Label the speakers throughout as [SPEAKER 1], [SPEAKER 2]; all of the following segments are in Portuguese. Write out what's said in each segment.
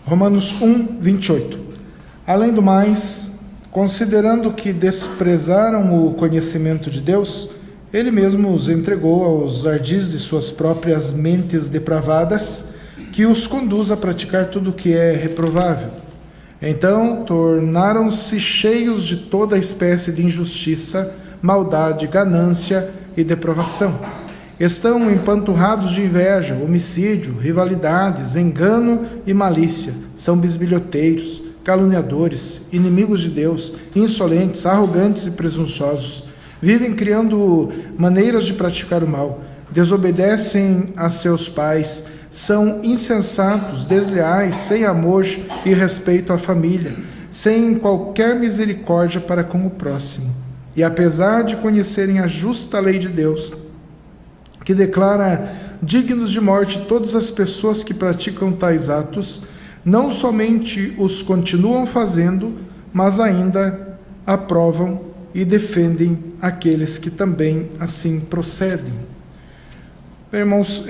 [SPEAKER 1] Romanos 1, 28. Além do mais, considerando que desprezaram o conhecimento de Deus, Ele mesmo os entregou aos ardis de suas próprias mentes depravadas, que os conduz a praticar tudo o que é reprovável. Então tornaram-se cheios de toda espécie de injustiça, maldade, ganância e depravação. Estão empanturrados de inveja, homicídio, rivalidades, engano e malícia. São bisbilhoteiros, caluniadores, inimigos de Deus, insolentes, arrogantes e presunçosos. Vivem criando maneiras de praticar o mal, desobedecem a seus pais, são insensatos, desleais, sem amor e respeito à família, sem qualquer misericórdia para com o próximo. E apesar de conhecerem a justa lei de Deus, que declara dignos de morte todas as pessoas que praticam tais atos, não somente os continuam fazendo, mas ainda aprovam e defendem aqueles que também assim procedem. Bem, irmãos,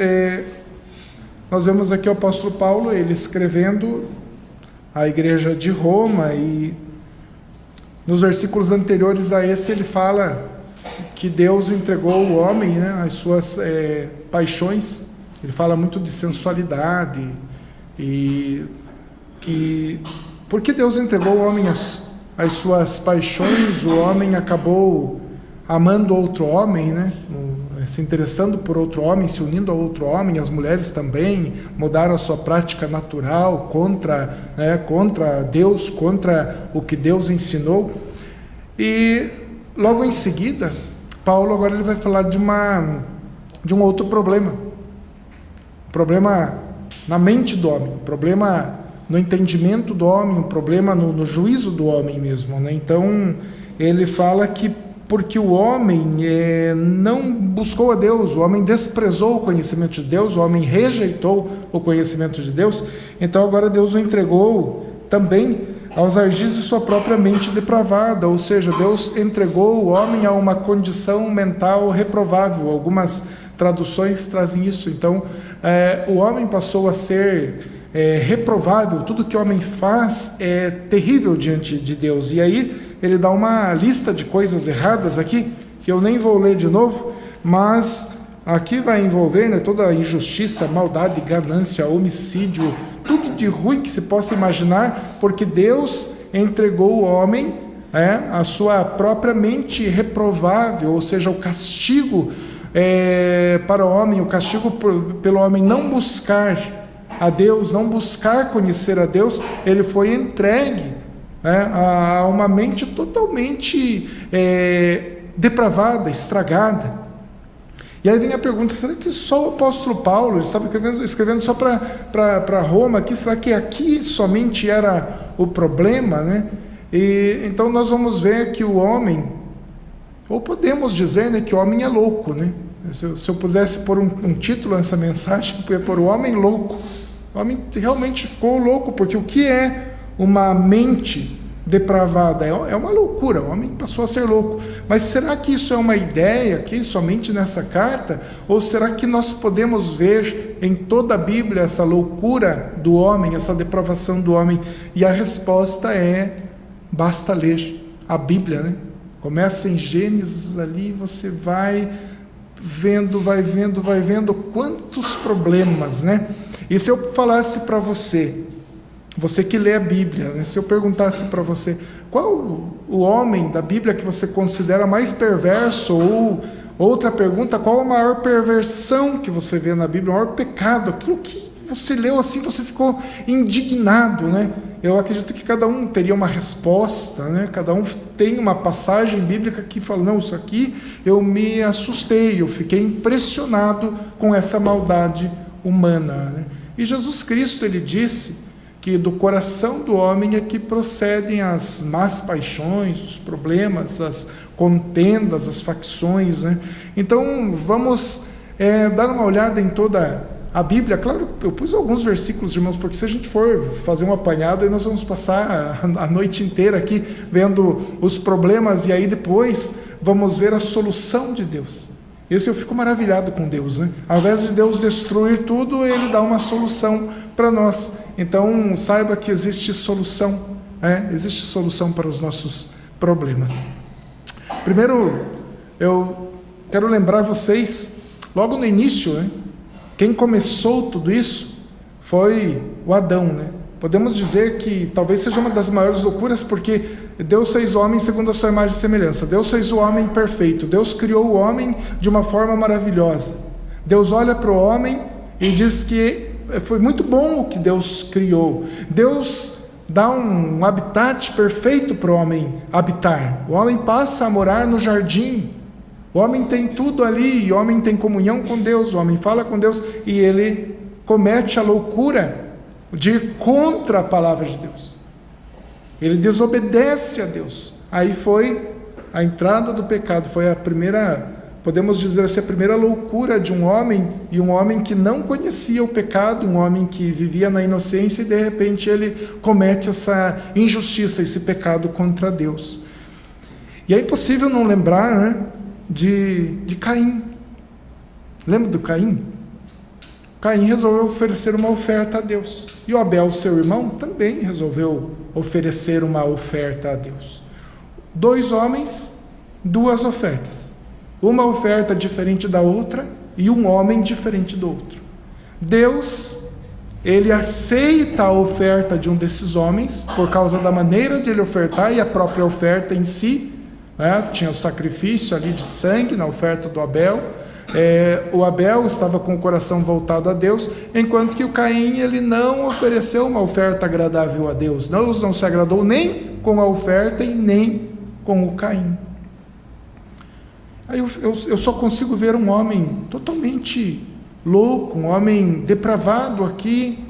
[SPEAKER 1] nós vemos aqui o apóstolo Paulo, ele escrevendo à igreja de Roma, e nos versículos anteriores a esse ele fala que Deus entregou o homem, né, às suas paixões. Ele fala muito de sensualidade, e que porque Deus entregou o homem às suas paixões, o homem acabou amando outro homem, né, se interessando por outro homem, se unindo a outro homem. As mulheres também mudaram a sua prática natural contra Deus, contra o que Deus ensinou. E logo em seguida, Paulo agora ele vai falar de um outro problema na mente do homem, problema no entendimento do homem, um problema no juízo do homem mesmo, né? Então ele fala que porque o homem não buscou a Deus, o homem desprezou o conhecimento de Deus, o homem rejeitou o conhecimento de Deus, então agora Deus o entregou também aos ardis de sua própria mente depravada, ou seja, Deus entregou o homem a uma condição mental reprovável. Algumas traduções trazem isso. Então o homem passou a ser reprovável, tudo que o homem faz é terrível diante de Deus. E aí ele dá uma lista de coisas erradas aqui, que eu nem vou ler de novo, mas aqui vai envolver, né, toda a injustiça, maldade, ganância, homicídio, tudo de ruim que se possa imaginar, porque Deus entregou o homem a sua própria mente reprovável, ou seja, o castigo para o homem, o castigo pelo homem não buscar a Deus, não buscar conhecer a Deus, ele foi entregue a uma mente totalmente depravada, estragada. E aí vem a pergunta: será que só o apóstolo Paulo, ele estava escrevendo só para Roma aqui, será que aqui somente era o problema, né? E então nós vamos ver que o homem, ou podemos dizer, né, que o homem é louco, né? Se eu pudesse pôr um título nessa mensagem, eu ia pôr o homem louco. O homem realmente ficou louco, porque o que é uma mente depravada? É uma loucura, o homem passou a ser louco. Mas será que isso é uma ideia aqui, somente nessa carta? Ou será que nós podemos ver em toda a Bíblia essa loucura do homem, essa depravação do homem? E a resposta basta ler a Bíblia, né? Começa em Gênesis ali, você vai vendo quantos problemas, né? E se eu falasse para você que lê a Bíblia, né, se eu perguntasse para você qual o homem da Bíblia que você considera mais perverso, ou outra pergunta, qual a maior perversão que você vê na Bíblia, o maior pecado, aquilo que você leu assim, você ficou indignado, né? Eu acredito que cada um teria uma resposta, né? Cada um tem uma passagem bíblica que fala: não, isso aqui eu me assustei, eu fiquei impressionado com essa maldade humana, né? E Jesus Cristo, ele disse que do coração do homem é que procedem as más paixões, os problemas, as contendas, as facções, né? Então vamos dar uma olhada em toda a Bíblia. Claro, eu pus alguns versículos, irmãos, porque se a gente for fazer um apanhado, aí nós vamos passar a noite inteira aqui vendo os problemas, e aí depois vamos ver a solução de Deus. Isso eu fico maravilhado com Deus, né? Ao invés de Deus destruir tudo, Ele dá uma solução para nós. Então, saiba que existe solução, né? Existe solução para os nossos problemas. Primeiro, eu quero lembrar vocês, logo no início, né? Quem começou tudo isso foi o Adão, né? Podemos dizer que talvez seja uma das maiores loucuras, porque Deus fez o homem segundo a sua imagem e semelhança. Deus fez o homem perfeito. Deus criou o homem de uma forma maravilhosa. Deus olha para o homem e diz que foi muito bom o que Deus criou. Deus dá um habitat perfeito para o homem habitar. O homem passa a morar no jardim. O homem tem tudo ali, o homem tem comunhão com Deus, o homem fala com Deus, e ele comete a loucura de ir contra a palavra de Deus. Ele desobedece a Deus. Aí foi a entrada do pecado, foi a primeira, podemos dizer assim, a primeira loucura de um homem, e um homem que não conhecia o pecado, um homem que vivia na inocência, e de repente ele comete essa injustiça, esse pecado contra Deus. E é impossível não lembrar, né, de Caim. Lembra do Caim? Caim resolveu oferecer uma oferta a Deus. E o Abel, seu irmão, também resolveu oferecer uma oferta a Deus. 2 homens, 2 ofertas. Uma oferta diferente da outra e um homem diferente do outro. Deus, ele aceita a oferta de um desses homens por causa da maneira de ele ofertar e a própria oferta em si, né? Tinha o sacrifício ali de sangue na oferta do Abel. O Abel estava com o coração voltado a Deus, enquanto que o Caim, ele não ofereceu uma oferta agradável a Deus. Deus não se agradou nem com a oferta e nem com o Caim. Aí eu só consigo ver um homem totalmente louco, um homem depravado aqui,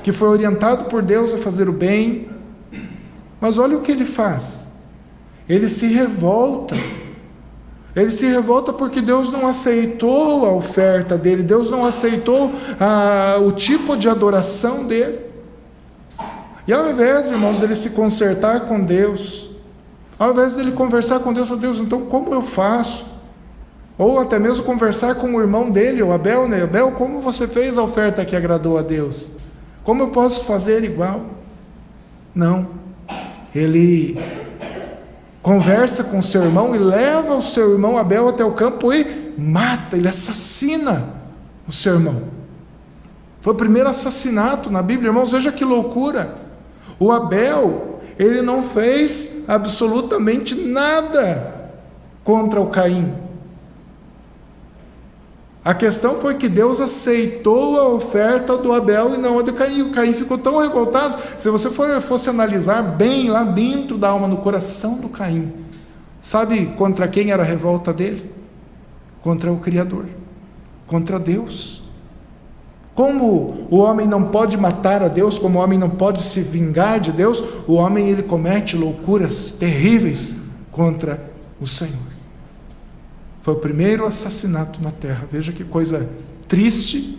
[SPEAKER 1] que foi orientado por Deus a fazer o bem, mas olha o que ele faz. Ele se revolta. Ele se revolta porque Deus não aceitou a oferta dele, Deus não aceitou o tipo de adoração dele. E ao invés, irmãos, dele se consertar com Deus, ao invés dele conversar com Deus, Deus, então como eu faço? Ou até mesmo conversar com o irmão dele, o Abel, né? Abel, como você fez a oferta que agradou a Deus? Como eu posso fazer igual? Não. Ele conversa com seu irmão e leva o seu irmão Abel até o campo e mata, ele assassina o seu irmão. Foi o primeiro assassinato na Bíblia, irmãos, veja que loucura. O Abel, ele não fez absolutamente nada contra o Caim. A questão foi que Deus aceitou a oferta do Abel e não a do Caim. O Caim ficou tão revoltado. Se você fosse analisar bem lá dentro da alma, no coração do Caim, sabe contra quem era a revolta dele? Contra o Criador, contra Deus. Como o homem não pode matar a Deus, como o homem não pode se vingar de Deus, o homem, ele comete loucuras terríveis contra o Senhor. Foi o primeiro assassinato na terra. Veja que coisa triste,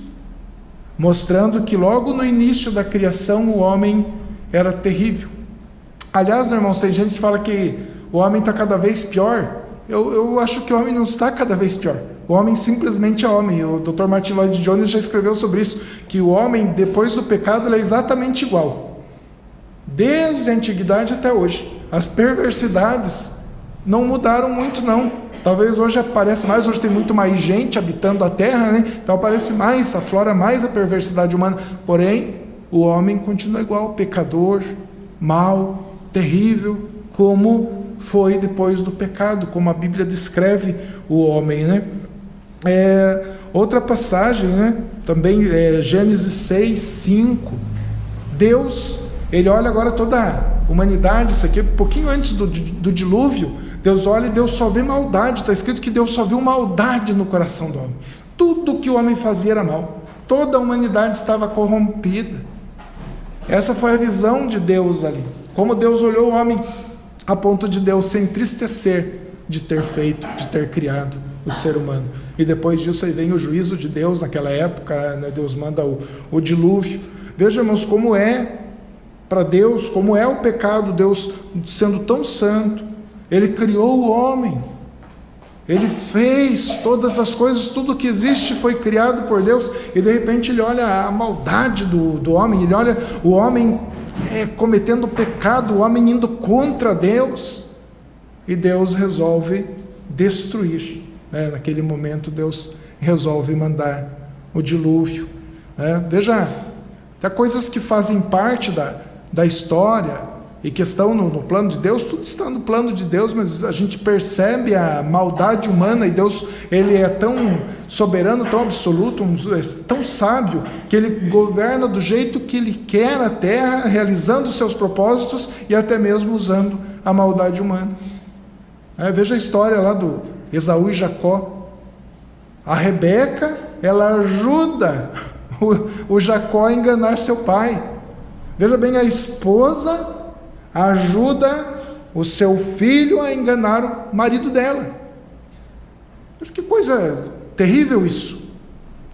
[SPEAKER 1] mostrando que logo no início da criação o homem era terrível. Aliás, irmãos, tem gente que fala que o homem está cada vez pior. Eu acho que o homem não está cada vez pior. O homem simplesmente é homem. O Dr. Martin Lloyd Jones já escreveu sobre isso, que o homem, depois do pecado, ele é exatamente igual. Desde a antiguidade até hoje. As perversidades não mudaram muito, não. Talvez hoje apareça mais, hoje tem muito mais gente habitando a terra, né? Então aparece mais, aflora mais a perversidade humana. Porém, o homem continua igual, pecador, mau, terrível, como foi depois do pecado, como a Bíblia descreve o homem, né? Outra passagem, né? Também Gênesis 6, 5. Deus, ele olha agora toda a humanidade, isso aqui, um pouquinho antes do dilúvio. Deus olha e Deus só vê maldade. Está escrito que Deus só viu maldade no coração do homem. Tudo que o homem fazia era mal. Toda a humanidade estava corrompida. Essa foi a visão de Deus ali. Como Deus olhou o homem a ponto de Deus se entristecer de ter feito, de ter criado o ser humano. E depois disso aí vem o juízo de Deus naquela época, né? Deus manda o dilúvio. Veja, irmãos, como é para Deus, como é o pecado. Deus sendo tão santo, Ele criou o homem. Ele fez todas as coisas, tudo que existe foi criado por Deus, e de repente ele olha a maldade do homem, ele olha o homem cometendo pecado, o homem indo contra Deus, e Deus resolve destruir. Naquele momento Deus resolve mandar o dilúvio. Veja, há coisas que fazem parte da história e que estão no plano de Deus, tudo está no plano de Deus, mas a gente percebe a maldade humana, e Deus, ele é tão soberano, tão absoluto, tão sábio, que ele governa do jeito que ele quer a terra, realizando os seus propósitos e até mesmo usando a maldade humana. Veja a história lá do Esaú e Jacó. A Rebeca, ela ajuda o Jacó a enganar seu pai. Veja bem, a esposa ajuda o seu filho a enganar o marido dela. Veja que coisa terrível isso.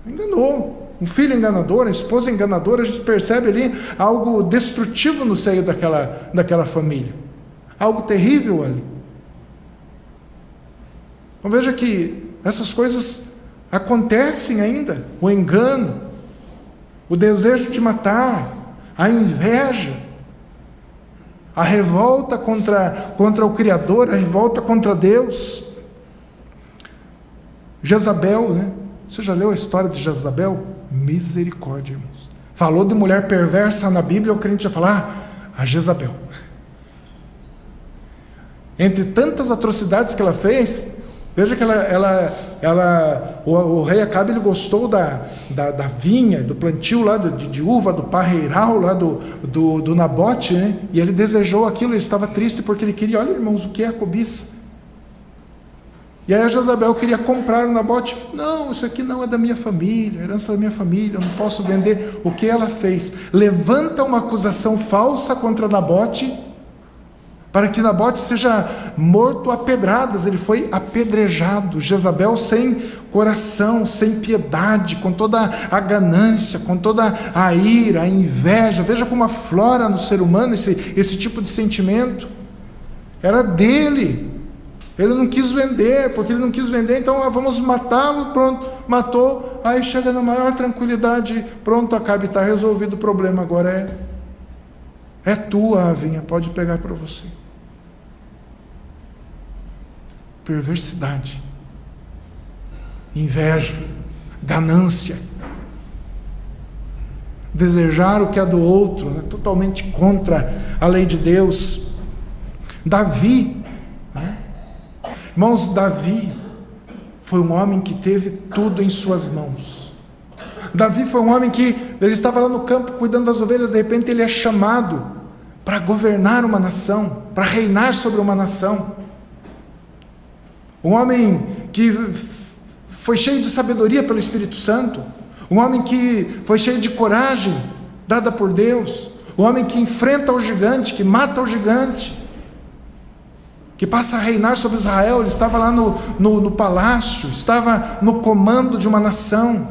[SPEAKER 1] Enganou. Um filho enganador, a esposa enganadora, a gente percebe ali algo destrutivo no seio daquela família. Algo terrível ali. Então veja que essas coisas acontecem ainda. O engano, o desejo de matar, a inveja, a revolta contra o Criador, a revolta contra Deus. Jezabel, né? Você já leu a história de Jezabel? Misericórdia, irmãos. Falou de mulher perversa na Bíblia, o crente já fala, a Jezabel. Entre tantas atrocidades que ela fez, veja que o rei Acabe, ele gostou da vinha, do plantio lá de uva, do parreiral lá do Nabote, né? E ele desejou aquilo, ele estava triste porque ele queria, olha irmãos, o que é a cobiça? E aí a Jezabel queria comprar o Nabote. Não, isso aqui não é da minha família, herança da minha família, eu não posso vender. O que ela fez? Levanta uma acusação falsa contra Nabote, para que Nabote seja morto a pedradas. Ele foi apedrejado. Jezabel sem coração, sem piedade, com toda a ganância, com toda a ira, a inveja. Veja como aflora no ser humano esse tipo de sentimento. Era dele. Ele não quis vender, porque ele não quis vender, então vamos matá-lo, pronto, matou. Aí chega na maior tranquilidade, pronto, Acabe, está resolvido o problema, agora é tua a vinha, pode pegar para você. Perversidade, inveja, ganância, desejar o que é do outro, né? Totalmente contra a lei de Deus. Davi, né? Irmãos, Davi foi um homem que teve tudo em suas mãos. Davi foi um homem que ele estava lá no campo cuidando das ovelhas, de repente ele é chamado para governar uma nação, para reinar sobre uma nação. Um homem que foi cheio de sabedoria pelo Espírito Santo, um homem que foi cheio de coragem dada por Deus, um homem que enfrenta o gigante, que mata o gigante, que passa a reinar sobre Israel. Ele estava lá no palácio, estava no comando de uma nação,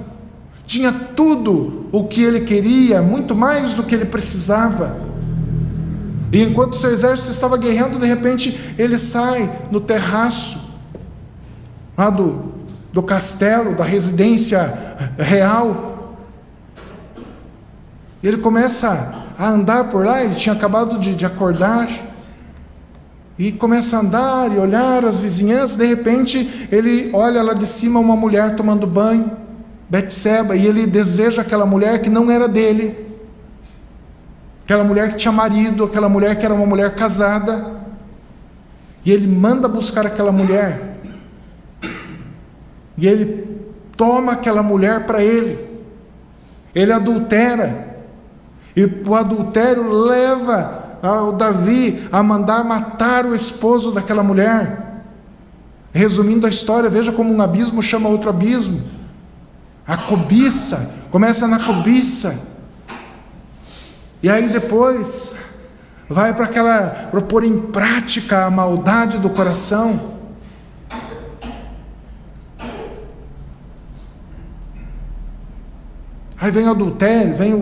[SPEAKER 1] tinha tudo o que ele queria, muito mais do que ele precisava. E enquanto seu exército estava guerreando, de repente ele sai no terraço lá do castelo, da residência real, e ele começa a andar por lá. Ele tinha acabado de acordar, e começa a andar e olhar as vizinhanças. De repente ele olha lá de cima uma mulher tomando banho, Betseba, e ele deseja aquela mulher que não era dele, aquela mulher que tinha marido, aquela mulher que era uma mulher casada, e ele manda buscar aquela mulher, e ele toma aquela mulher para ele adultera, e o adultério leva o Davi a mandar matar o esposo daquela mulher. Resumindo a história, veja como um abismo chama outro abismo. A cobiça, começa na cobiça, e aí depois vai para pôr em prática a maldade do coração. Aí vem o adultério, vem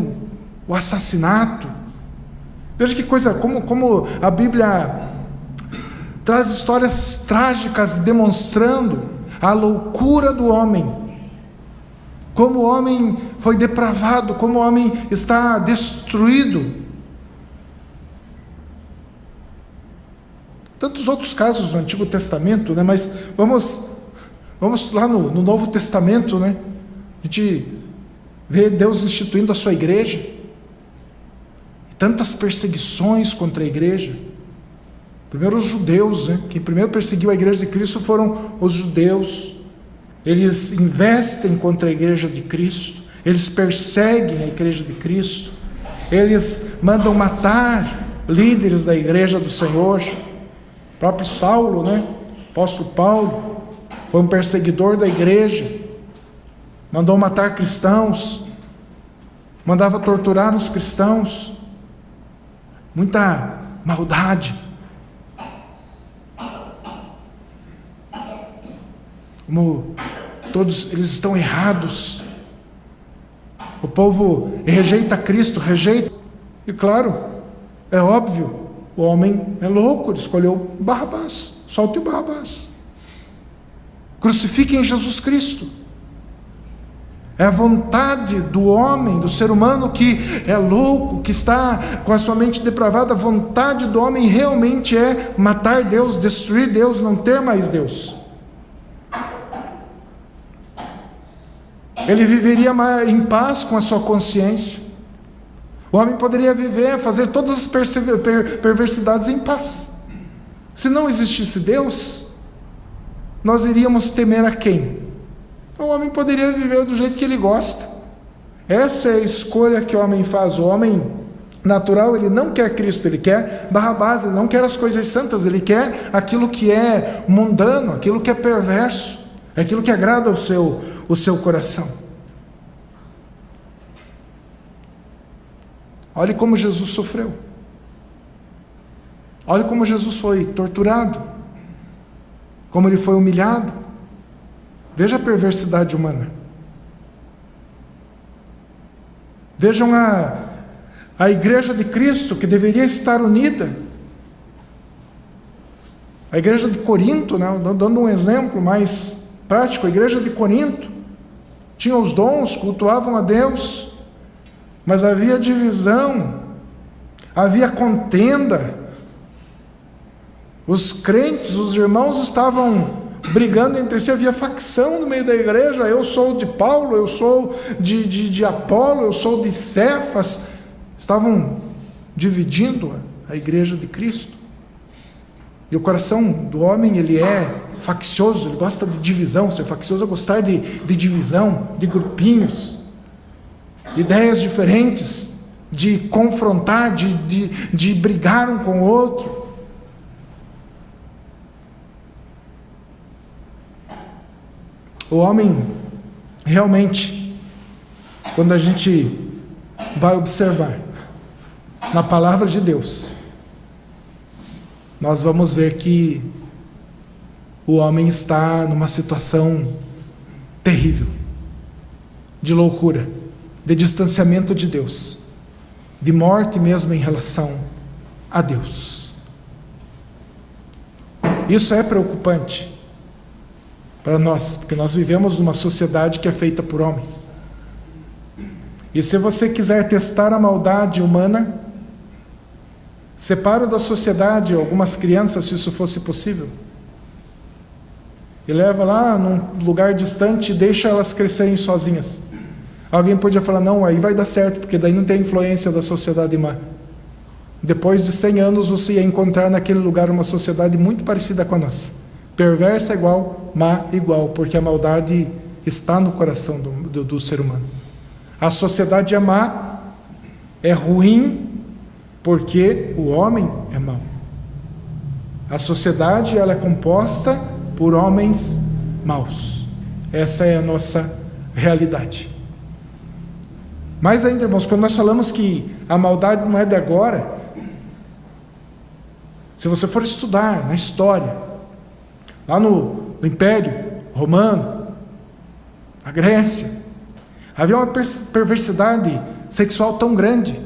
[SPEAKER 1] o assassinato. Veja que coisa, como a Bíblia traz histórias trágicas demonstrando a loucura do homem, como o homem foi depravado, como o homem está destruído. Tantos outros casos no Antigo Testamento, né? Mas vamos lá no Novo Testamento, né? A gente vê Deus instituindo a sua igreja, tantas perseguições contra a igreja. Primeiro os judeus, né? Quem primeiro perseguiu a igreja de Cristo foram os judeus. Eles investem contra a igreja de Cristo, eles perseguem a igreja de Cristo, eles mandam matar líderes da igreja do Senhor. O próprio Saulo, né? O apóstolo Paulo foi um perseguidor da igreja, mandou matar cristãos, mandava torturar os cristãos, muita maldade. Como todos eles estão errados, o povo rejeita Cristo, rejeita, e claro, é óbvio, o homem é louco, ele escolheu Barrabás, solte o Barrabás, crucifiquem Jesus Cristo. É a vontade do homem, do ser humano que é louco, que está com a sua mente depravada. A vontade do homem realmente é matar Deus, destruir Deus, não ter mais Deus. Ele viveria em paz com a sua consciência. O homem poderia viver, fazer todas as perversidades em paz. Se não existisse Deus, nós iríamos temer a quem? O homem poderia viver do jeito que ele gosta. Essa é a escolha que o homem faz. O homem natural, ele não quer Cristo, ele quer Barrabás, ele não quer as coisas santas, ele quer aquilo que é mundano, aquilo que é perverso, aquilo que agrada o seu coração. Olhe como Jesus sofreu. Olhe como Jesus foi torturado, como ele foi humilhado. Veja a perversidade humana. Vejam a igreja de Cristo, que deveria estar unida. A igreja de Corinto, né? Dando um exemplo mais prático, a igreja de Corinto tinha os dons, cultuavam a Deus, mas havia divisão, havia contenda. Os crentes, os irmãos estavam brigando entre si, havia facção no meio da igreja. Eu sou de Paulo, eu sou de Apolo, eu sou de Cefas. Estavam dividindo a igreja de Cristo. E o coração do homem, ele é faccioso, ele gosta de divisão. Ser faccioso é gostar de divisão, de grupinhos, ideias diferentes, de confrontar, de brigar um com o outro. O homem, realmente, quando a gente vai observar na palavra de Deus, nós vamos ver que o homem está numa situação terrível, de loucura, de distanciamento de Deus, de morte mesmo em relação a Deus. Isso é preocupante para nós, porque nós vivemos numa sociedade que é feita por homens. E se você quiser testar a maldade humana, separa da sociedade algumas crianças, se isso fosse possível, e leva lá num lugar distante e deixa elas crescerem sozinhas. Alguém podia falar, não, aí vai dar certo, porque daí não tem influência da sociedade má. Depois de 100 anos você ia encontrar naquele lugar uma sociedade muito parecida com a nossa. Perversa igual, má igual, porque a maldade está no coração do ser humano. A sociedade é má, é ruim, porque o homem é mau. A sociedade, ela é composta por homens maus. Essa é a nossa realidade. Mas ainda, irmãos, quando nós falamos que a maldade não é de agora, se você for estudar na história, lá no Império Romano, na Grécia, havia uma perversidade sexual tão grande,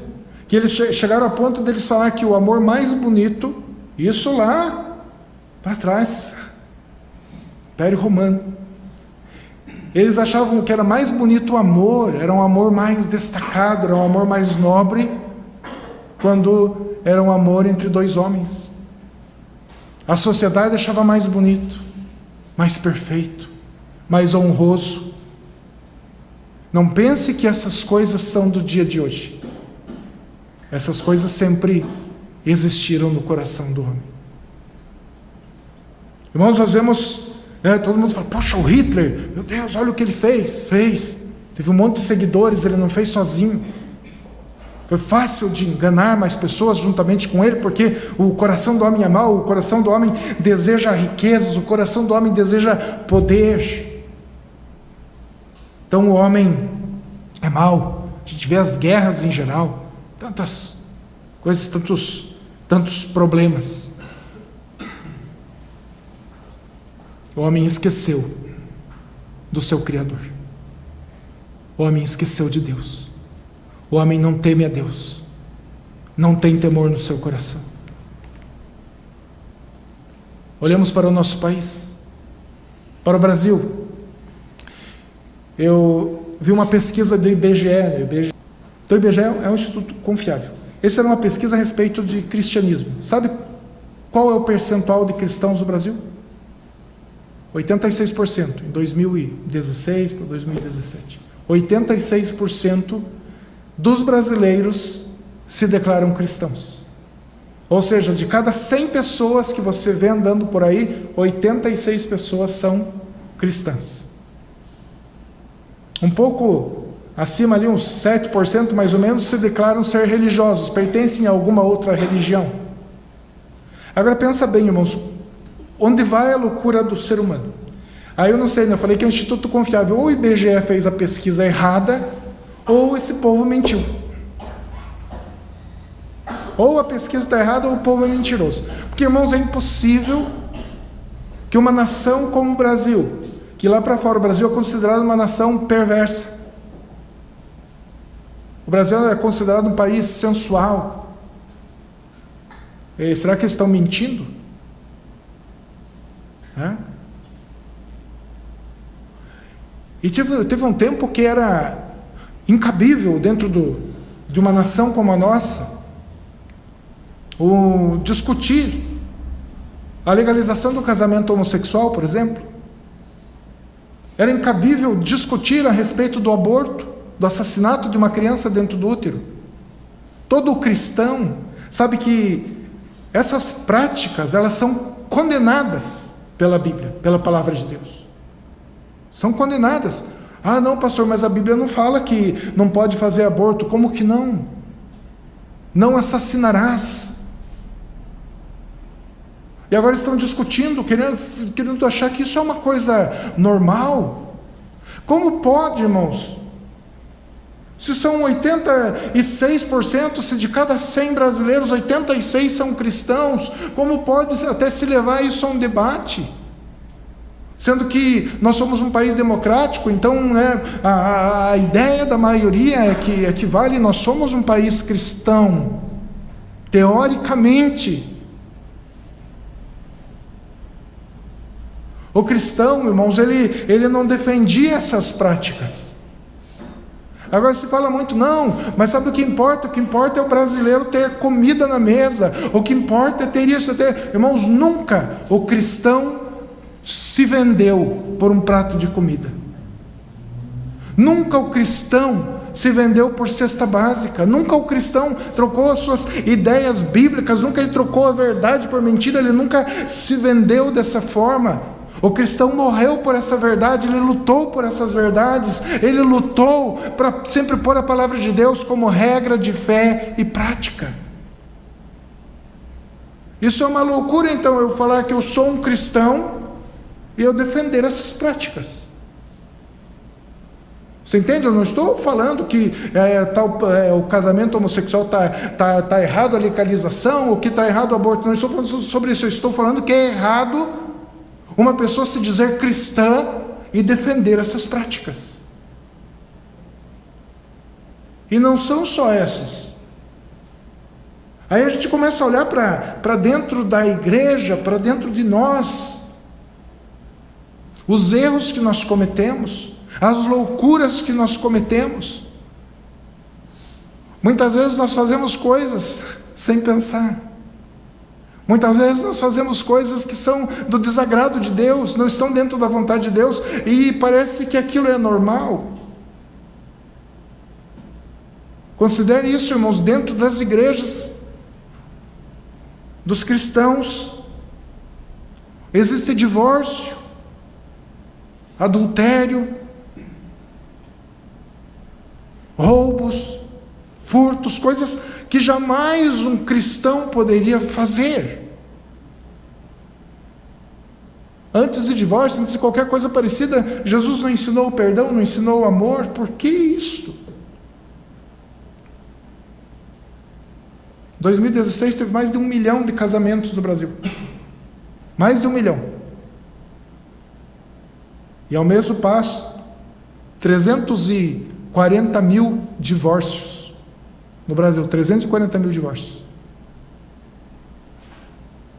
[SPEAKER 1] que eles chegaram a ponto deles falar que o amor mais bonito, isso lá para trás, Império Romano, Eles achavam que era mais bonito o amor, era um amor mais destacado, era um amor mais nobre, quando era um amor entre dois homens. A sociedade achava mais bonito, mais perfeito, mais honroso. Não pense que essas coisas são do dia de hoje. Essas coisas sempre existiram no coração do homem. Irmãos, nós vemos, todo mundo fala, poxa, o Hitler, meu Deus, olha o que ele fez. Teve um monte de seguidores, ele não fez sozinho. Foi fácil de enganar mais pessoas juntamente com ele, porque o coração do homem é mau, o coração do homem deseja riquezas, o coração do homem deseja poder. Então o homem é mau. A gente vê as guerras em geral, tantas coisas, tantos problemas. O homem esqueceu do seu Criador. O homem esqueceu de Deus. O homem não teme a Deus. Não tem temor no seu coração. Olhamos para o nosso país, para o Brasil. Eu vi uma pesquisa do IBGE. O IBGE é um instituto confiável. Essa era uma pesquisa a respeito de cristianismo. Sabe qual é o percentual de cristãos no Brasil? 86% em 2016 para 2017. 86% dos brasileiros se declaram cristãos. Ou seja, de cada 100 pessoas que você vê andando por aí, 86 pessoas são cristãs. Um pouco acima ali, uns 7% mais ou menos, se declaram ser religiosos, pertencem a alguma outra religião. Agora pensa bem, irmãos, onde vai a loucura do ser humano? Aí eu não sei, eu falei que é um instituto confiável. Ou o IBGE fez a pesquisa errada, ou esse povo mentiu. Ou a pesquisa está errada, ou o povo é mentiroso. Porque, irmãos, é impossível que uma nação como o Brasil, que lá para fora o Brasil é considerado uma nação perversa. O Brasil é considerado um país sensual. Será que eles estão mentindo? E teve um tempo que era incabível dentro de uma nação como a nossa discutir a legalização do casamento homossexual, por exemplo. Era incabível discutir a respeito do aborto, do assassinato de uma criança dentro do útero. Todo cristão sabe que essas práticas, elas são condenadas pela Bíblia, pela palavra de Deus. São condenadas. Ah, não, pastor, mas a Bíblia não fala que não pode fazer aborto. Como que não? Não assassinarás. E agora estão discutindo, querendo achar que isso é uma coisa normal. Como pode, irmãos? Se são 86%, se de cada 100 brasileiros, 86 são cristãos, como pode até se levar isso a um debate? Sendo que nós somos um país democrático, então a ideia da maioria é que vale, nós somos um país cristão, teoricamente. O cristão, irmãos, ele não defendia essas práticas. Agora se fala muito, não, mas sabe o que importa? O que importa é o brasileiro ter comida na mesa, o que importa é ter isso, irmãos, nunca o cristão se vendeu por um prato de comida. Nunca o cristão se vendeu por cesta básica. Nunca o cristão trocou as suas ideias bíblicas, nunca ele trocou a verdade por mentira, ele nunca se vendeu dessa forma. O cristão morreu por essa verdade, ele lutou por essas verdades, ele lutou para sempre pôr a palavra de Deus como regra de fé e prática. Isso é uma loucura, então, eu falar que eu sou um cristão e eu defender essas práticas. Você entende? Eu não estou falando que o casamento homossexual está errado, a legalização, ou que está errado o aborto. Não estou falando sobre isso, eu estou falando que é errado uma pessoa se dizer cristã e defender essas práticas. E não são só essas. Aí a gente começa a olhar para dentro da igreja, para dentro de nós, os erros que nós cometemos, as loucuras que nós cometemos. Muitas vezes nós fazemos coisas sem pensar. Muitas vezes nós fazemos coisas que são do desagrado de Deus, não estão dentro da vontade de Deus, e parece que aquilo é normal. Considere isso, irmãos, dentro das igrejas dos cristãos existe divórcio, adultério, roubos, furtos, coisas que jamais um cristão poderia fazer. Antes de divórcio, antes de qualquer coisa parecida, Jesus não ensinou o perdão, não ensinou o amor. Por que isto? 2016 teve mais de 1 milhão de casamentos no Brasil. Mais de 1 milhão. E ao mesmo passo, 340 mil divórcios no Brasil. 340 mil divórcios.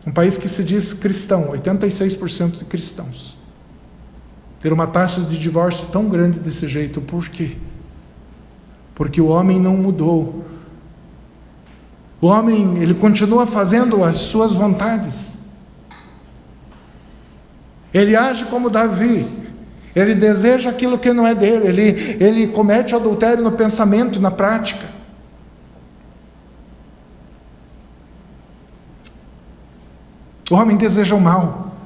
[SPEAKER 1] Um país que se diz cristão, 86% de cristãos. Ter uma taxa de divórcio tão grande desse jeito, por quê? Porque o homem não mudou. O homem, ele continua fazendo as suas vontades. Ele age como Davi. Ele deseja aquilo que não é dele. Ele comete adultério no pensamento e na prática. O homem deseja o mal.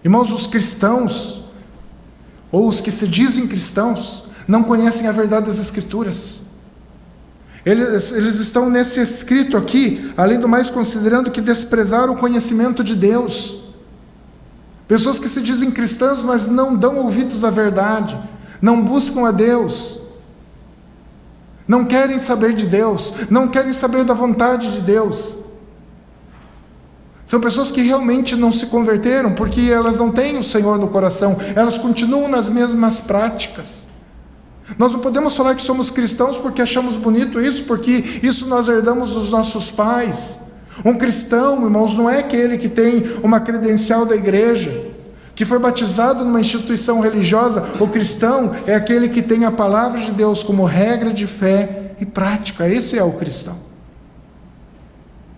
[SPEAKER 1] Irmãos, os cristãos, ou os que se dizem cristãos, não conhecem a verdade das Escrituras. Eles estão nesse escrito aqui, além do mais, considerando que desprezaram o conhecimento de Deus. Pessoas que se dizem cristãs, mas não dão ouvidos à verdade, não buscam a Deus, não querem saber de Deus, não querem saber da vontade de Deus. São pessoas que realmente não se converteram, porque elas não têm o Senhor no coração, elas continuam nas mesmas práticas. Nós não podemos falar que somos cristãos porque achamos bonito isso, porque isso nós herdamos dos nossos pais. Um cristão, irmãos, não é aquele que tem uma credencial da igreja, que foi batizado numa instituição religiosa. O cristão é aquele que tem a palavra de Deus como regra de fé e prática. Esse é o cristão.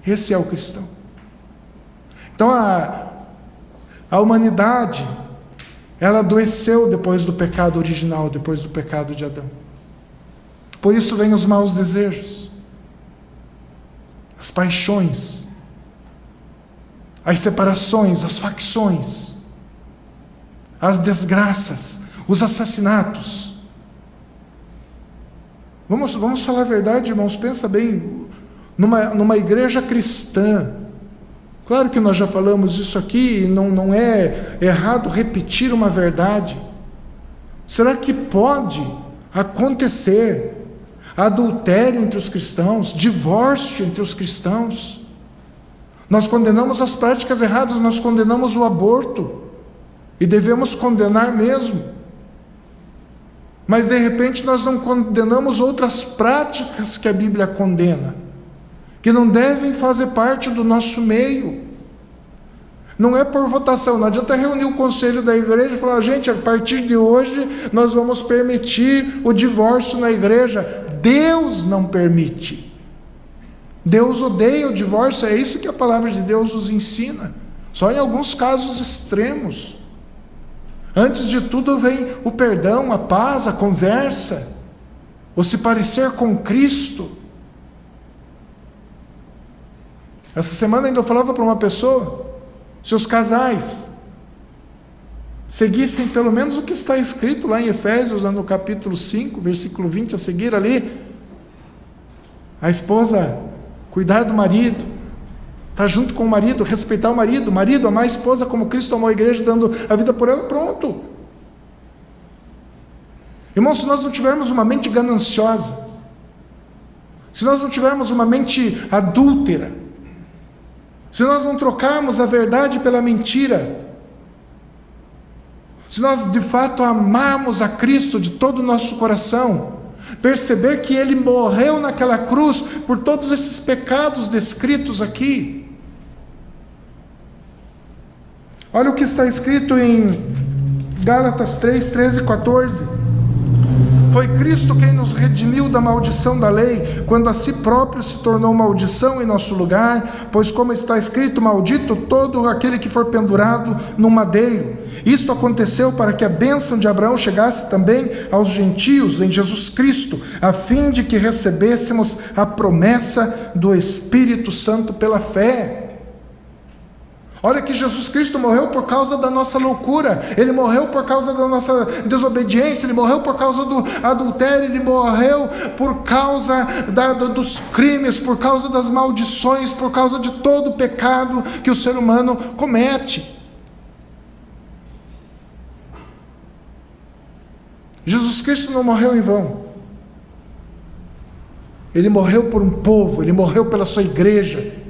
[SPEAKER 1] Esse é o cristão. Então a humanidade, ela adoeceu depois do pecado original, depois do pecado de Adão. Por isso vêm os maus desejos, as paixões, as separações, as facções, as desgraças, os assassinatos. Vamos falar a verdade, irmãos, pensa bem, numa igreja cristã. Claro que nós já falamos isso aqui, não é errado repetir uma verdade. Será que pode acontecer adultério entre os cristãos, divórcio entre os cristãos? Nós condenamos as práticas erradas, nós condenamos o aborto, e devemos condenar mesmo. Mas de repente nós não condenamos outras práticas que a Bíblia condena, que não devem fazer parte do nosso meio. Não é por votação, não adianta reunir o conselho da igreja e falar: gente, a partir de hoje nós vamos permitir o divórcio na igreja. Deus não permite. Deus odeia o divórcio, é isso que a palavra de Deus nos ensina. Só em alguns casos extremos. Antes de tudo vem o perdão, a paz, a conversa, o se parecer com Cristo. Essa semana ainda eu falava para uma pessoa, se os casais seguissem pelo menos o que está escrito lá em Efésios, lá no capítulo 5, versículo 20 a seguir ali, a esposa cuidar do marido, estar junto com o marido, respeitar o marido amar a esposa como Cristo amou a igreja, dando a vida por ela, pronto. Irmãos, se nós não tivermos uma mente gananciosa, se nós não tivermos uma mente adúltera, se nós não trocarmos a verdade pela mentira, se nós de fato amarmos a Cristo de todo o nosso coração, perceber que Ele morreu naquela cruz por todos esses pecados descritos aqui. Olha o que está escrito em Gálatas 3, 13 e 14. Foi Cristo quem nos redimiu da maldição da lei, quando a si próprio se tornou maldição em nosso lugar, pois como está escrito, maldito todo aquele que for pendurado no madeiro. Isto aconteceu para que a bênção de Abraão chegasse também aos gentios em Jesus Cristo, a fim de que recebêssemos a promessa do Espírito Santo pela fé. Olha que Jesus Cristo morreu por causa da nossa loucura, Ele morreu por causa da nossa desobediência, Ele morreu por causa do adultério, Ele morreu por causa dos crimes, por causa das maldições, por causa de todo o pecado que o ser humano comete. Jesus Cristo não morreu em vão. Ele morreu por um povo, Ele morreu pela sua igreja.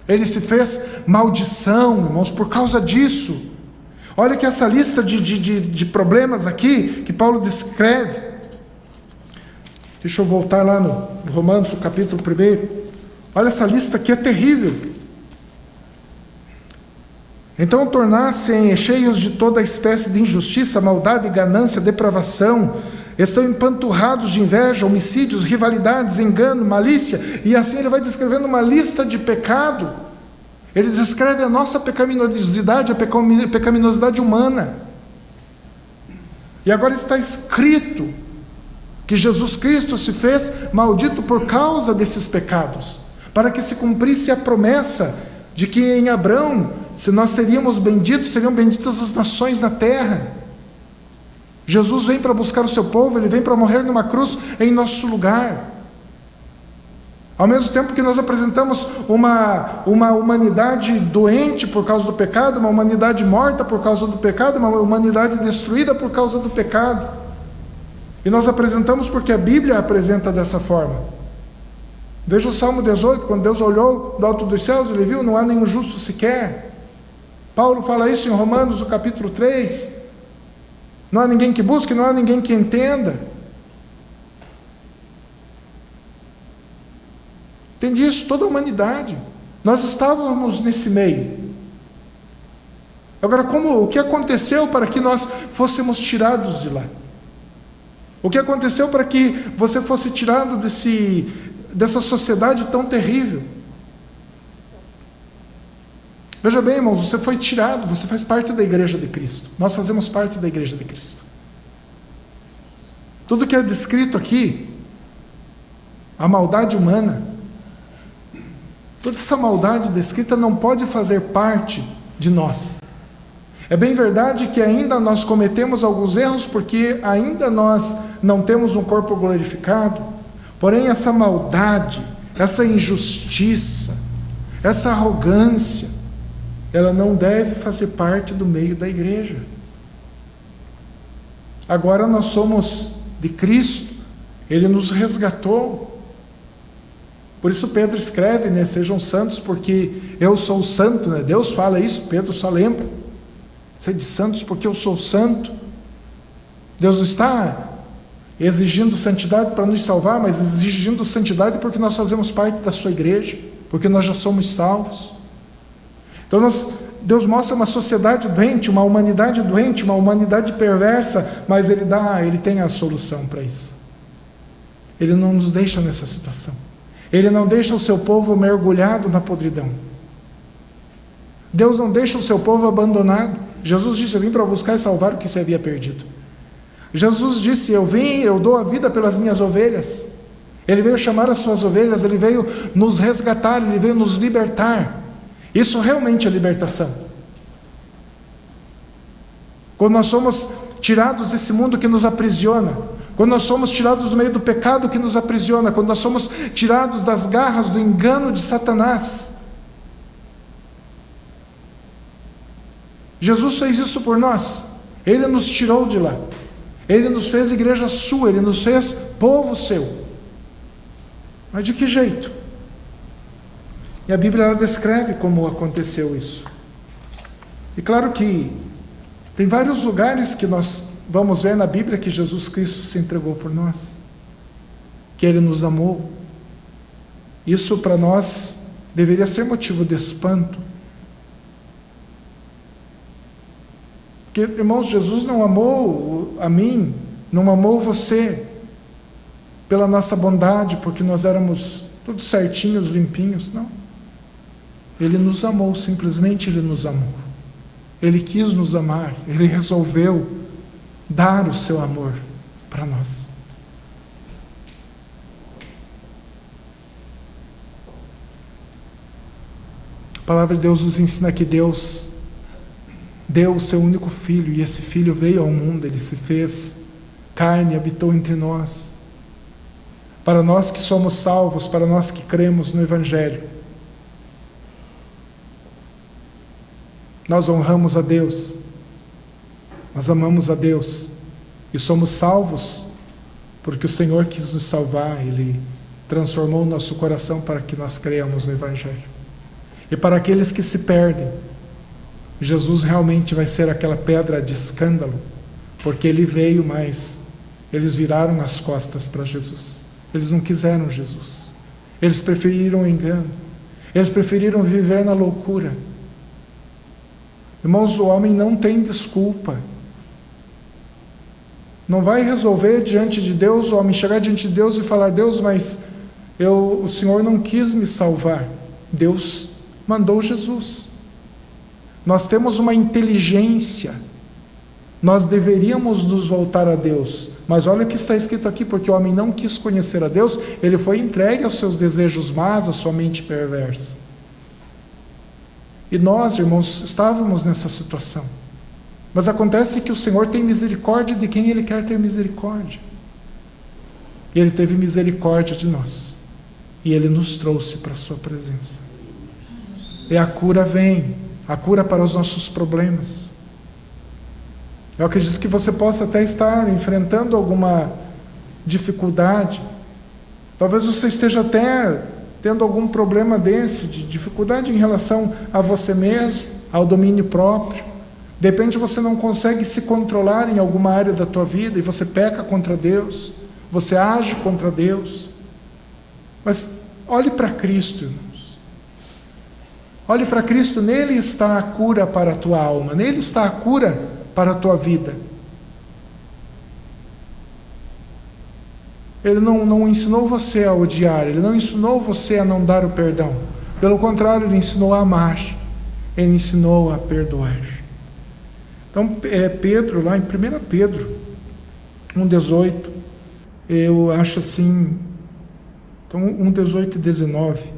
[SPEAKER 1] Ele se fez maldição, irmãos, por causa disso. Olha que essa lista de problemas aqui, que Paulo descreve. Deixa eu voltar lá no Romanos, no capítulo 1. Olha essa lista aqui, é terrível. Então tornassem cheios de toda espécie de injustiça, maldade, ganância, depravação, estão empanturrados de inveja, homicídios, rivalidades, engano, malícia, e assim ele vai descrevendo uma lista de pecado. Ele descreve a nossa pecaminosidade, a pecaminosidade humana. E agora está escrito que Jesus Cristo se fez maldito por causa desses pecados, para que se cumprisse a promessa de que em Abraão, se nós seríamos benditos, seriam benditas as nações na terra. Jesus vem para buscar o seu povo, Ele vem para morrer numa cruz em nosso lugar. Ao mesmo tempo que nós apresentamos uma humanidade doente por causa do pecado, uma humanidade morta por causa do pecado, uma humanidade destruída por causa do pecado. E nós apresentamos porque a Bíblia apresenta dessa forma. Veja o Salmo 18, quando Deus olhou do alto dos céus, Ele viu, não há nenhum justo sequer. Paulo fala isso em Romanos, no capítulo 3. Não há ninguém que busque, não há ninguém que entenda. Entende isso? Toda a humanidade. Nós estávamos nesse meio. Agora, o que aconteceu para que nós fôssemos tirados de lá? O que aconteceu para que você fosse tirado dessa sociedade tão terrível? Veja bem, irmãos, você foi tirado, você faz parte da igreja de Cristo. Nós fazemos parte da igreja de Cristo. Tudo que é descrito aqui, a maldade humana, toda essa maldade descrita não pode fazer parte de nós. É bem verdade que ainda nós cometemos alguns erros, porque ainda nós não temos um corpo glorificado, porém essa maldade, essa injustiça, essa arrogância, ela não deve fazer parte do meio da igreja. Agora nós somos de Cristo, Ele nos resgatou. Por isso Pedro escreve, né, sejam santos porque eu sou santo, né? Deus fala isso, Pedro só lembra. Sede santos porque eu sou santo. Deus não está exigindo santidade para nos salvar, mas exigindo santidade porque nós fazemos parte da sua igreja, porque nós já somos salvos. Então Deus mostra uma sociedade doente, uma humanidade doente, uma humanidade perversa, mas Ele tem a solução para isso. Ele não nos deixa nessa situação. Ele não deixa o seu povo mergulhado na podridão. Deus não deixa o seu povo abandonado. Jesus disse, eu vim para buscar e salvar o que se havia perdido. Jesus disse, eu dou a vida pelas minhas ovelhas. Ele veio chamar as suas ovelhas, Ele veio nos resgatar, Ele veio nos libertar. Isso realmente é libertação. Quando nós somos tirados desse mundo que nos aprisiona, quando nós somos tirados do meio do pecado que nos aprisiona, quando nós somos tirados das garras do engano de Satanás. Jesus fez isso por nós. Ele nos tirou de lá. Ele nos fez igreja sua, Ele nos fez povo seu. Mas de que jeito? E a Bíblia ela descreve como aconteceu isso. E claro que tem vários lugares que nós vamos ver na Bíblia que Jesus Cristo se entregou por nós, que Ele nos amou. Isso para nós deveria ser motivo de espanto. Porque, irmãos, Jesus não amou a mim, não amou você pela nossa bondade, porque nós éramos todos certinhos, limpinhos, não. Ele nos amou, simplesmente Ele nos amou. Ele quis nos amar, Ele resolveu dar o seu amor para nós. A palavra de Deus nos ensina que Deus deu o seu único Filho, e esse Filho veio ao mundo, Ele se fez carne e habitou entre nós. Para nós que somos salvos, para nós que cremos no Evangelho, nós honramos a Deus, nós amamos a Deus e somos salvos porque o Senhor quis nos salvar, Ele transformou o nosso coração para que nós creiamos no Evangelho. E para aqueles que se perdem, Jesus realmente vai ser aquela pedra de escândalo, porque Ele veio, mas eles viraram as costas para Jesus. Eles não quiseram Jesus. Eles preferiram o engano. Eles preferiram viver na loucura. Irmãos, o homem não tem desculpa. Não vai resolver diante de Deus, o homem chegar diante de Deus e falar: Deus, mas o Senhor não quis me salvar. Deus mandou Jesus. Nós temos uma inteligência. Nós deveríamos nos voltar a Deus. Mas olha o que está escrito aqui: porque o homem não quis conhecer a Deus, ele foi entregue aos seus desejos más, à sua mente perversa. E nós, irmãos, estávamos nessa situação. Mas acontece que o Senhor tem misericórdia de quem Ele quer ter misericórdia. E Ele teve misericórdia de nós. E Ele nos trouxe para a sua presença. E a cura vem, a cura para os nossos problemas. Eu acredito que você possa até estar enfrentando alguma dificuldade. Talvez você esteja até tendo algum problema desse, de dificuldade em relação a você mesmo, ao domínio próprio. De repente você não consegue se controlar em alguma área da tua vida e você peca contra Deus, você age contra Deus. Mas olhe para Cristo, irmãos. Olhe para Cristo, nele está a cura para a tua alma, nele está a cura para a tua vida. Ele não ensinou você a odiar, Ele não ensinou você a não dar o perdão. Pelo contrário, Ele ensinou a amar, Ele ensinou a perdoar. Então, Pedro, lá em 1 Pedro 1,18, eu acho assim, então 1,18 e 19,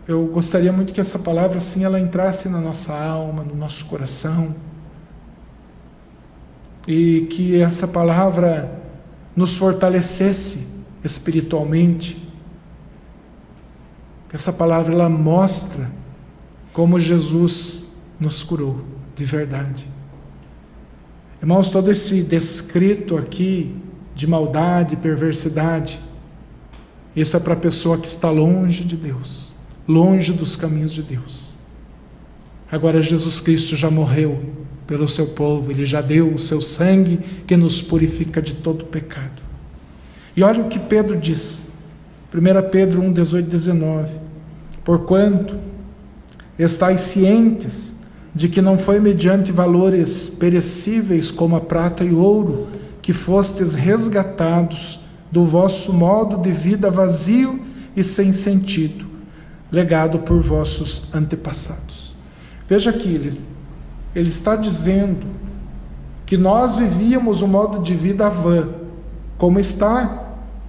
[SPEAKER 1] eu gostaria muito que essa palavra assim, ela entrasse na nossa alma, no nosso coração, e que essa palavra nos fortalecesse espiritualmente, que essa palavra ela mostra como Jesus nos curou de verdade. Irmãos, todo esse descrito aqui de maldade, perversidade, isso é para a pessoa que está longe de Deus, longe dos caminhos de Deus. Agora Jesus Cristo já morreu pelo seu povo, Ele já deu o seu sangue que nos purifica de todo pecado. E olha o que Pedro diz, 1 Pedro 1, 18 e 19: porquanto estáis cientes de que não foi mediante valores perecíveis como a prata e o ouro que fostes resgatados do vosso modo de vida vazio e sem sentido, legado por vossos antepassados. Veja aqui, ele está dizendo que nós vivíamos um modo de vida vã, como está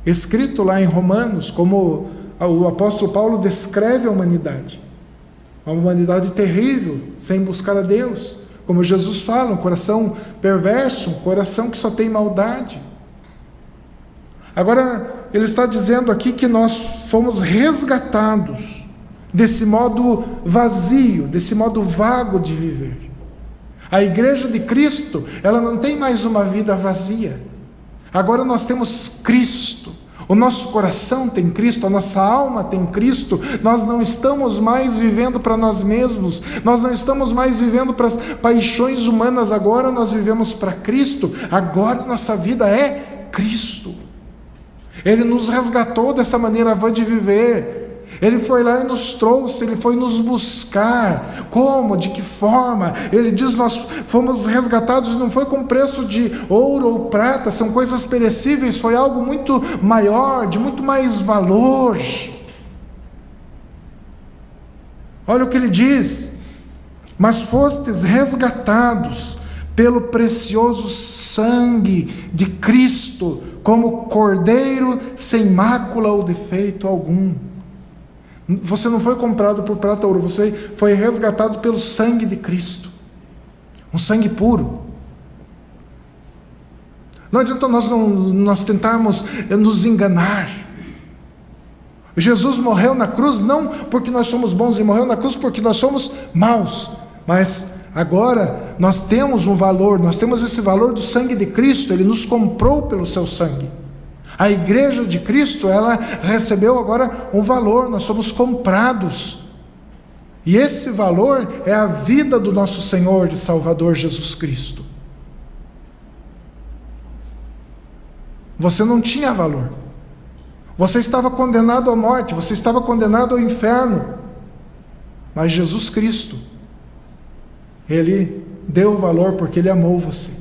[SPEAKER 1] escrito lá em Romanos, como o apóstolo Paulo descreve a humanidade. Uma humanidade terrível, sem buscar a Deus. Como Jesus fala, um coração perverso, um coração que só tem maldade. Agora, ele está dizendo aqui que nós fomos resgatados desse modo vazio, desse modo vago de viver. A igreja de Cristo, ela não tem mais uma vida vazia. Agora nós temos Cristo. O nosso coração tem Cristo, a nossa alma tem Cristo. Nós não estamos mais vivendo para nós mesmos. Nós não estamos mais vivendo para as paixões humanas. Agora nós vivemos para Cristo. Agora nossa vida é Cristo. Ele nos resgatou dessa maneira vã de viver. Ele foi lá e nos trouxe, Ele foi nos buscar. Como? De que forma? Ele diz: nós fomos resgatados, não foi com preço de ouro ou prata, são coisas perecíveis, foi algo muito maior, de muito mais valor. Olha o que ele diz: mas fostes resgatados pelo precioso sangue de Cristo, como cordeiro sem mácula ou defeito algum. Você não foi comprado por prata ou ouro, você foi resgatado pelo sangue de Cristo, um sangue puro. Não adianta nós tentarmos nos enganar. Jesus morreu na cruz não porque nós somos bons, Ele morreu na cruz porque nós somos maus, mas agora nós temos um valor, nós temos esse valor do sangue de Cristo. Ele nos comprou pelo seu sangue. A igreja de Cristo, ela recebeu agora um valor, nós somos comprados. E esse valor é a vida do nosso Senhor e Salvador Jesus Cristo. Você não tinha valor. Você estava condenado à morte, você estava condenado ao inferno. Mas Jesus Cristo, Ele deu o valor porque Ele amou você.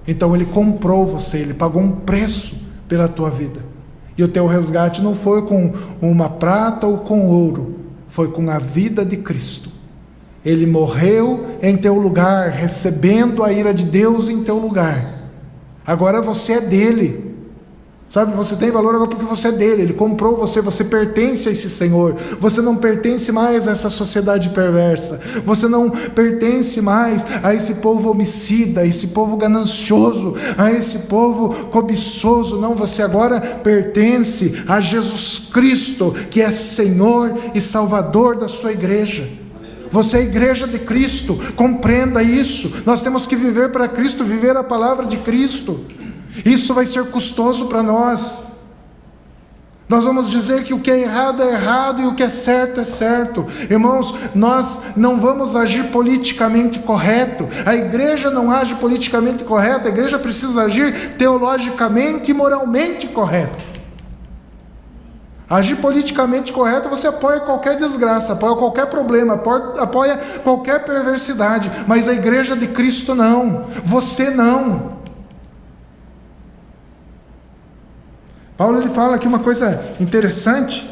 [SPEAKER 1] Então Ele comprou você, Ele pagou um preço pela tua vida. E o teu resgate não foi com uma prata ou com ouro, foi com a vida de Cristo. Ele morreu em teu lugar, recebendo a ira de Deus em teu lugar. Agora você é dele. Sabe, você tem valor agora porque você é dele. Ele comprou você, você pertence a esse Senhor. Você não pertence mais a essa sociedade perversa. Você não pertence mais a esse povo homicida, a esse povo ganancioso, a esse povo cobiçoso. Não, você agora pertence a Jesus Cristo, que é Senhor e Salvador da sua igreja. Você é a igreja de Cristo, compreenda isso. Nós temos que viver para Cristo, viver a palavra de Cristo. Isso vai ser custoso para nós. Nós vamos dizer que o que é errado e o que é certo é certo. Irmãos, nós não vamos agir politicamente correto. A igreja não age politicamente correto. A igreja precisa agir teologicamente e moralmente correto. Agir politicamente correto, você apoia qualquer desgraça, apoia qualquer problema, apoia qualquer perversidade. Mas a igreja de Cristo não. Você não. Paulo, ele fala aqui uma coisa interessante.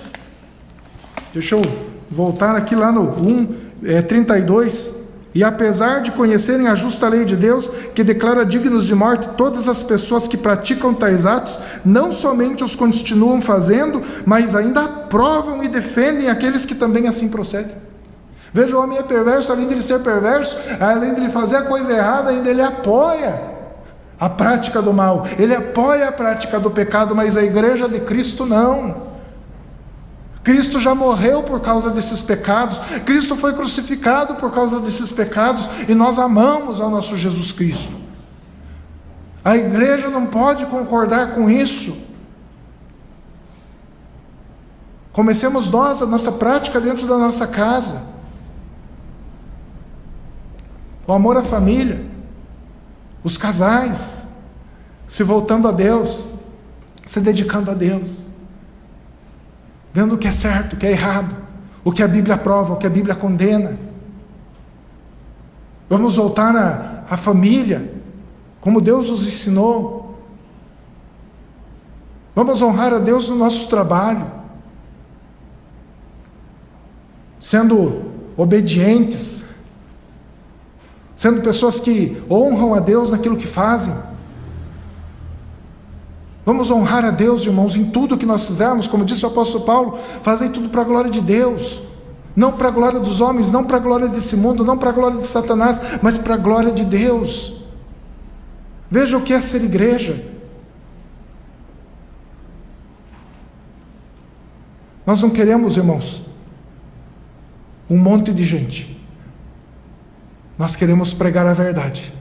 [SPEAKER 1] Deixa eu voltar aqui lá no 1:32. E apesar de conhecerem a justa lei de Deus, que declara dignos de morte todas as pessoas que praticam tais atos, não somente os continuam fazendo, mas ainda aprovam e defendem aqueles que também assim procedem. Veja, o homem é perverso, além de ele ser perverso, além de ele fazer a coisa errada, ainda ele apoia a prática do mal, ele apoia a prática do pecado. Mas a igreja de Cristo não. Cristo já morreu por causa desses pecados, Cristo foi crucificado por causa desses pecados, e nós amamos ao nosso Jesus Cristo. A igreja não pode concordar com isso. Comecemos nós a nossa prática dentro da nossa casa. O amor à família, os casais se voltando a Deus, se dedicando a Deus, vendo o que é certo, o que é errado, o que a Bíblia aprova, o que a Bíblia condena. Vamos voltar à família, como Deus nos ensinou. Vamos honrar a Deus no nosso trabalho, sendo obedientes, sendo pessoas que honram a Deus naquilo que fazem. Vamos honrar a Deus, irmãos, em tudo que nós fizermos. Como disse o apóstolo Paulo, fazei tudo para a glória de Deus, não para a glória dos homens, não para a glória desse mundo, não para a glória de Satanás, mas para a glória de Deus. Veja o que é ser igreja. Nós não queremos, irmãos, um monte de gente. Nós queremos pregar a verdade,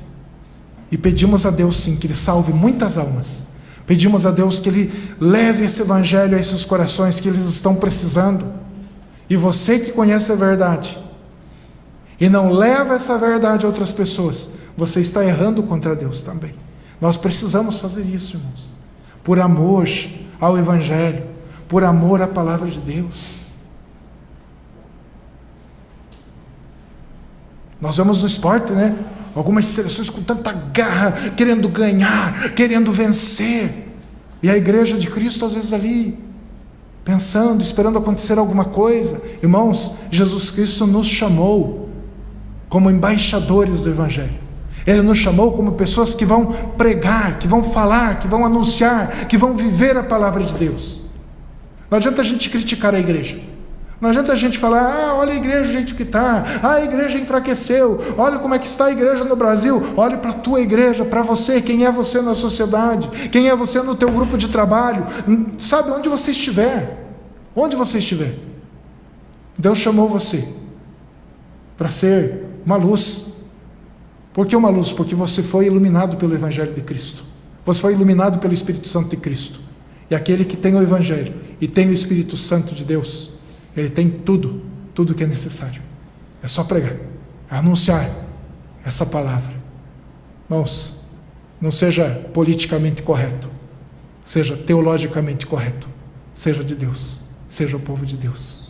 [SPEAKER 1] e pedimos a Deus sim que Ele salve muitas almas. Pedimos a Deus que Ele leve esse evangelho a esses corações que eles estão precisando. E você que conhece a verdade e não leva essa verdade a outras pessoas, você está errando contra Deus também. Nós precisamos fazer isso, irmãos, por amor ao evangelho, por amor à palavra de Deus. Nós vemos no esporte, né? Algumas seleções com tanta garra, querendo ganhar, querendo vencer. E a igreja de Cristo às vezes ali, pensando, esperando acontecer alguma coisa. Irmãos, Jesus Cristo nos chamou como embaixadores do Evangelho. Ele nos chamou como pessoas que vão pregar, que vão falar, que vão anunciar, que vão viver a palavra de Deus. Não adianta a gente criticar a igreja. Não adianta a gente falar, olha a igreja do jeito que está, a igreja enfraqueceu, olha como é que está a igreja no Brasil. Olhe para a tua igreja, para você, quem é você na sociedade, quem é você no teu grupo de trabalho, sabe, onde você estiver, Deus chamou você para ser uma luz. Por que uma luz? Porque você foi iluminado pelo Evangelho de Cristo, você foi iluminado pelo Espírito Santo de Cristo, e aquele que tem o Evangelho e tem o Espírito Santo de Deus, ele tem tudo que é necessário. É só pregar, anunciar essa palavra. Irmãos, não seja politicamente correto, seja teologicamente correto, seja de Deus, seja o povo de Deus.